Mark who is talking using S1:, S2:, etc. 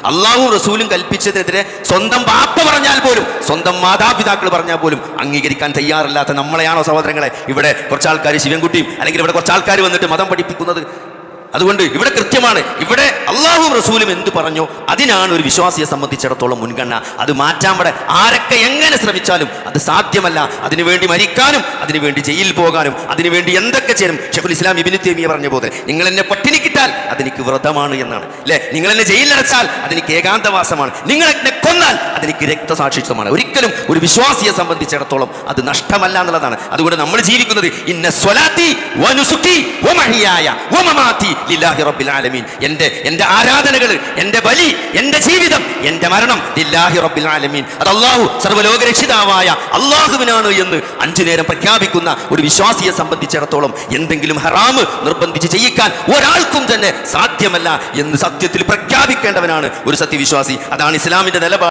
S1: അള്ളാഹു റസൂലും കൽപ്പിച്ചതിനെതിരെ സ്വന്തം ബാപ്പ പറഞ്ഞാൽ പോലും, സ്വന്തം മാതാപിതാക്കൾ പറഞ്ഞാൽ പോലും അംഗീകരിക്കാൻ തയ്യാറില്ലാത്ത നമ്മളെയാണോ സഹോദരങ്ങളെ ഇവിടെ കുറച്ച് ആൾക്കാർ ശിവൻകുട്ടിയും അല്ലെങ്കിൽ ഇവിടെ കുറച്ച് ആൾക്കാർ വന്നിട്ട് മതം പഠിപ്പിക്കുന്നത്? അതുകൊണ്ട് ഇവിടെ കൃത്യമാണ്, ഇവിടെ അള്ളാഹുവും റസൂലും എന്ത് പറഞ്ഞോ അതിനാണ് ഒരു വിശ്വാസിയെ സംബന്ധിച്ചിടത്തോളം മുൻഗണന. അത് മാറ്റാൻ ഇവിടെ ആരൊക്കെ എങ്ങനെ ശ്രമിച്ചാലും അത് സാധ്യമല്ല. അതിനുവേണ്ടി മരിക്കാനും അതിനുവേണ്ടി ജയിലിൽ പോകാനും അതിനുവേണ്ടി എന്തൊക്കെ ചെയ്യണം. ഷെയ്ഖുൽ ഇസ്ലാം ഇബ്നു തൈമിയ്യ പറഞ്ഞ പോലെ നിങ്ങൾ എന്നെ പട്ടിണി കിട്ടാൽ അതെനിക്ക് വ്രതമാണ് എന്നാണ്, അല്ലെ? നിങ്ങൾ എന്നെ ജയിലിലടച്ചാൽ അതെനിക്ക് ഏകാന്തവാസമാണ്, നിങ്ങൾ എന്നെ കൊന്നാൽ അതെനിക്ക് രക്തസാക്ഷിത്വമാണ്. ഒരിക്കലും ഒരു വിശ്വാസിയെ സംബന്ധിച്ചിടത്തോളം അത് നഷ്ടമല്ല എന്നുള്ളതാണ്. അതുകൊണ്ട് നമ്മൾ ജീവിക്കുന്നത് ഇന്ന സ്വലാത്തി വനുസുക്കി വമഹിയായ വമമാതി ലില്ലാഹി റബ്ബിൽ ആലമീൻ. എൻ്റെ ആരാധനകൾ, എൻ്റെ ബലി, എൻ്റെ ജീവിതം, എൻ്റെ മരണം ലില്ലാഹി റബ്ബിൽ ആലമീൻ, അത് അല്ലാഹു സർവ്വലോക രക്ഷിതാവായ അല്ലാഹുവിനാണ് എന്ന് 5 നേരം പ്രഖ്യാപിക്കുന്ന ഒരു വിശ്വാസിയെ സംബന്ധിച്ചിടത്തോളം എന്തെങ്കിലും ഹറാമ് നിർബന്ധിച്ച് ചെയ്യിക്കാൻ ഒരാൾക്കും തന്നെ സാധ്യമല്ല എന്ന് സത്യത്തിൽ പ്രഖ്യാപിക്കേണ്ടവനാണ് ഒരു സത്യവിശ്വാസി. അതാണ് ഇസ്ലാമിന്റെ നിലപാട്.